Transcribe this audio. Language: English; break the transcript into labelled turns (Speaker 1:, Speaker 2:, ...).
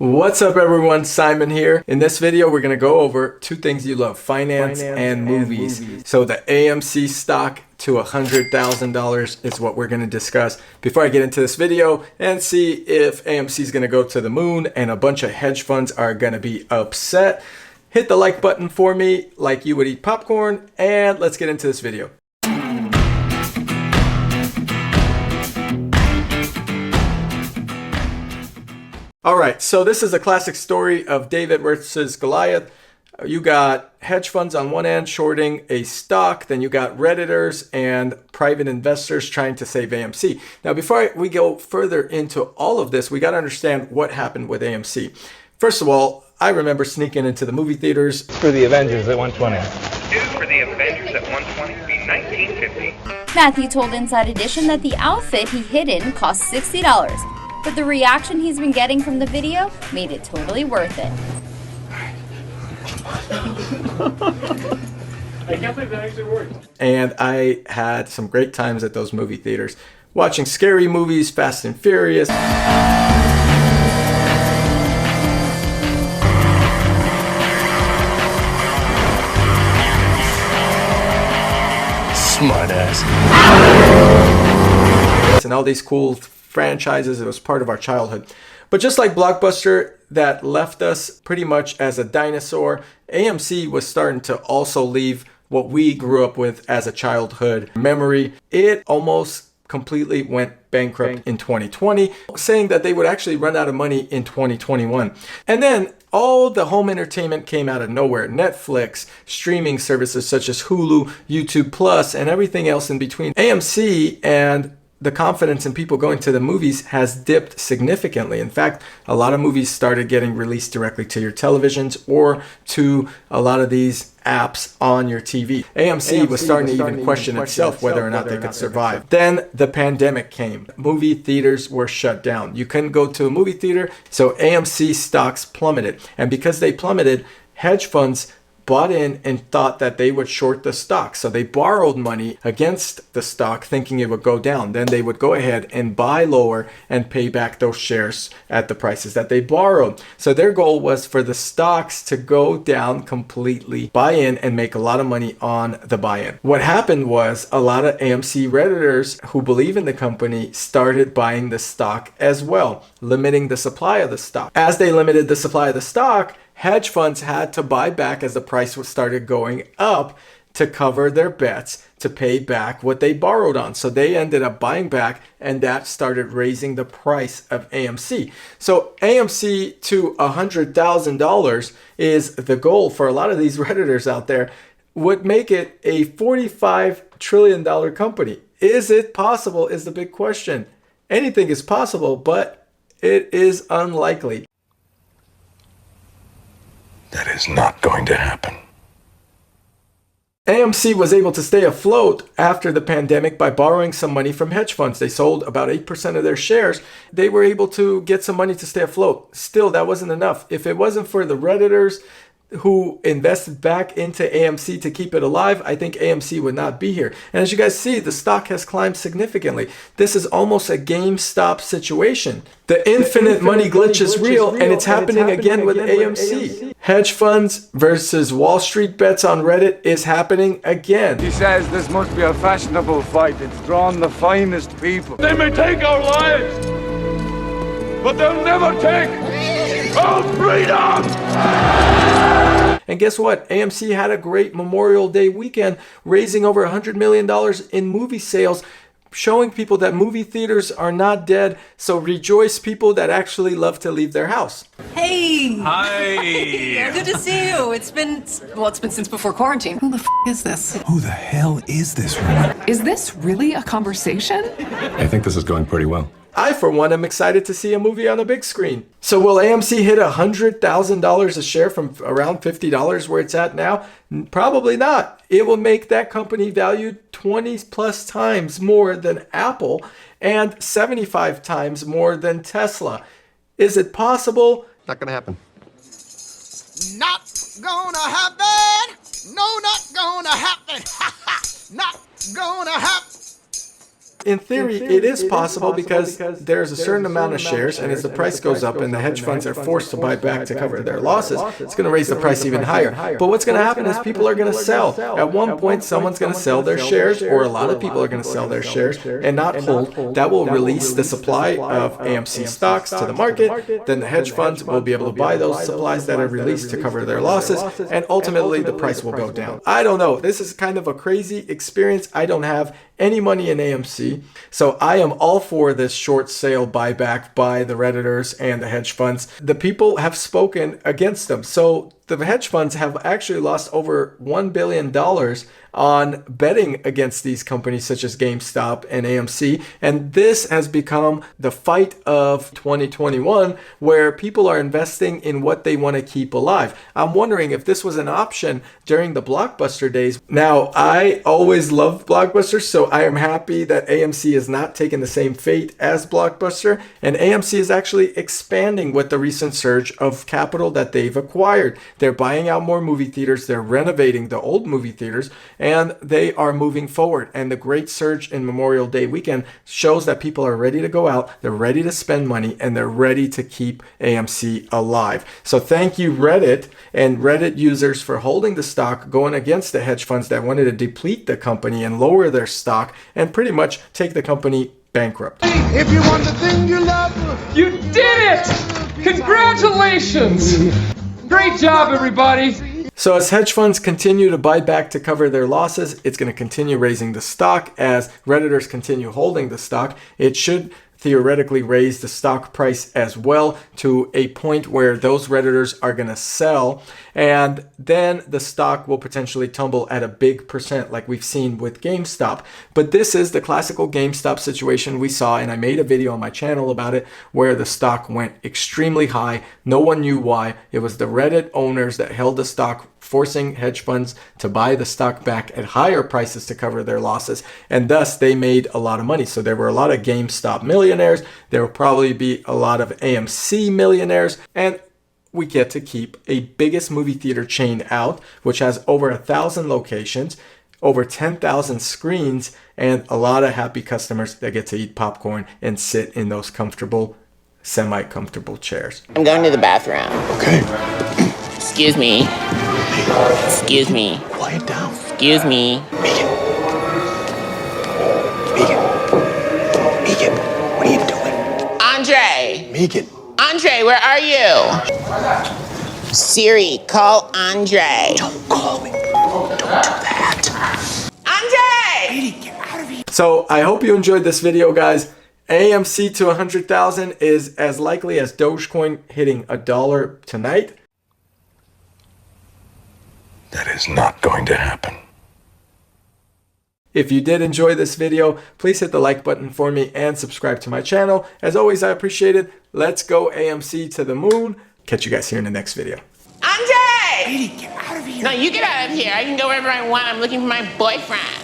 Speaker 1: What's up everyone, Simon here. In this video we're going to go over two things you love, finance and movies. So the AMC stock to $100,000 is what we're going to discuss. Before I get into this video and see if AMC is going to go to the moon and a bunch of hedge funds are going to be upset, hit the like button for me like you would eat popcorn, and let's get into this video. All right, so this is a classic story of David versus Goliath. You got hedge funds on one end shorting a stock, then you got Redditors and private investors trying to save AMC. Now, before we go further into all of this, we got to understand what happened with AMC. First of all, I remember sneaking into the movie theaters.
Speaker 2: For the Avengers at 120.
Speaker 3: Two for the Avengers at 120 would be $19.50.
Speaker 4: Matthew told Inside Edition that the outfit he hid in cost $60. But the reaction he's been getting from the video made it totally worth it.
Speaker 5: I can't believe that actually worked.
Speaker 1: And I had some great times at those movie theaters, watching scary movies, Fast and Furious.
Speaker 2: Smart ass.
Speaker 1: And all these cool franchises. It was part of our childhood. But just like Blockbuster that left us pretty much as a dinosaur, AMC was starting to also leave what we grew up with as a childhood memory. It almost completely went bankrupt in 2020, saying that they would actually run out of money in 2021. And then all the home entertainment came out of nowhere. Netflix, streaming services such as Hulu, YouTube Plus, and everything else in between. AMC and the confidence in people going to the movies has dipped significantly. In fact, a lot of movies started getting released directly to your televisions or to a lot of these apps on your TV. AMC was starting to even question itself whether or not they could survive. Then the pandemic came. Movie theaters were shut down. You couldn't go to a movie theater, so AMC stocks plummeted. And because they plummeted, hedge funds bought in and thought that they would short the stock. So they borrowed money against the stock thinking it would go down. Then they would go ahead and buy lower and pay back those shares at the prices that they borrowed. So their goal was for the stocks to go down completely, buy in and make a lot of money on the buy-in. What happened was a lot of AMC Redditors who believe in the company started buying the stock as well, limiting the supply of the stock. As they limited the supply of the stock, hedge funds had to buy back as the price started going up to cover their bets, to pay back what they borrowed on. So they ended up buying back, and that started raising the price of AMC. So AMC to $100,000 is the goal for a lot of these Redditors out there, would make it a $45 trillion company. Is it possible is the big question. Anything is possible, but it is unlikely.
Speaker 6: That is not going to happen.
Speaker 1: AMC was able to stay afloat after the pandemic by borrowing some money from hedge funds. They sold about 8% of their shares. They were able to get some money to stay afloat. Still, that wasn't enough. If it wasn't for the Redditors who invested back into AMC to keep it alive, I think AMC would not be here. And as you guys see, the stock has climbed significantly. This is almost a GameStop situation. The infinite money glitch is real, and it's happening again with AMC. Hedge funds versus Wall Street bets on Reddit is happening again.
Speaker 7: He says this must be a fashionable fight. It's drawn the finest people. They may take our lives, but they'll never take our freedom!
Speaker 1: And guess what? AMC had a great Memorial Day weekend, raising over $100 million in movie sales, showing people that movie theaters are not dead. So rejoice, people that actually love to leave their house.
Speaker 8: Hey!
Speaker 2: Hi!
Speaker 8: Good to see you. It's been since before quarantine.
Speaker 9: Who the f is this?
Speaker 6: Who the hell is this woman?
Speaker 9: Is this really a conversation?
Speaker 6: I think this is going pretty well.
Speaker 1: I, for one, am excited to see a movie on the big screen. So will AMC hit $100,000 a share from around $50 where it's at now? Probably not. It will make that company valued 20 plus times more than Apple and 75 times more than Tesla. Is it possible?
Speaker 2: Not gonna happen.
Speaker 10: Not gonna happen. No, not gonna happen. Not gonna happen.
Speaker 1: In theory, it is possible because there's a certain amount of shares, and as the price goes up and the hedge funds are forced to buy back to cover their losses, it's going to raise the price even higher. But what's going to happen is people are going to sell. At one point, someone's going to sell their shares, or a lot of people are going to sell their shares and not hold. That will release the supply of AMC stocks to the market. Then the hedge funds will be able to buy those supplies that are released to cover their losses, and ultimately the price will go down. I don't know. This is kind of a crazy experience. I don't have any money in AMC, so I am all for this short sale buyback by the Redditors and the hedge funds. The people have spoken against them. So the hedge funds have actually lost over $1 billion on betting against these companies such as GameStop and AMC. And this has become the fight of 2021, where people are investing in what they want to keep alive. I'm wondering if this was an option during the Blockbuster days. Now, I always loved Blockbuster, so I am happy that AMC is not taking the same fate as Blockbuster. And AMC is actually expanding with the recent surge of capital that they've acquired. They're buying out more movie theaters, they're renovating the old movie theaters, and they are moving forward. And the great surge in Memorial Day weekend shows that people are ready to go out, they're ready to spend money, and they're ready to keep AMC alive. So thank you, Reddit and Reddit users, for holding the stock, going against the hedge funds that wanted to deplete the company and lower their stock and pretty much take the company bankrupt.
Speaker 10: If you want the thing you love,
Speaker 5: You did it! Congratulations! Great job, everybody!
Speaker 1: So as hedge funds continue to buy back to cover their losses, it's going to continue raising the stock. As Redditors continue holding the stock, it should theoretically raise the stock price as well to a point where those Redditors are going to sell, and then the stock will potentially tumble at a big percent like we've seen with GameStop. But this is the classical GameStop situation we saw, and I made a video on my channel about it where the stock went extremely high. No one knew why. It was the Reddit owners that held the stock, forcing hedge funds to buy the stock back at higher prices to cover their losses, and thus they made a lot of money. So there were a lot of GameStop millionaires, there will probably be a lot of AMC millionaires, and we get to keep a biggest movie theater chain out, which has over 1,000 locations, over 10,000 screens, and a lot of happy customers that get to eat popcorn and sit in those comfortable, semi-comfortable chairs.
Speaker 11: I'm going to the bathroom.
Speaker 6: Okay.
Speaker 11: Excuse me. Excuse me.
Speaker 6: Quiet down.
Speaker 11: Excuse me.
Speaker 6: Megan. Megan, what are you doing?
Speaker 11: Andre!
Speaker 6: Megan.
Speaker 11: Andre, where are you? Siri, call Andre.
Speaker 6: Don't call me. Don't do that.
Speaker 11: Andre!
Speaker 6: Megan, get out of here.
Speaker 1: So I hope you enjoyed this video, guys. AMC to 100,000 is as likely as Dogecoin hitting $1 tonight.
Speaker 6: That is not going to happen.
Speaker 1: If you did enjoy this video, please hit the like button for me and subscribe to my channel. As always, I appreciate it. Let's go AMC to the moon. Catch you guys here in the next video.
Speaker 11: Andre!
Speaker 6: Megan, get out of here.
Speaker 11: No, you get out of here. I can go wherever I want. I'm looking for my boyfriend.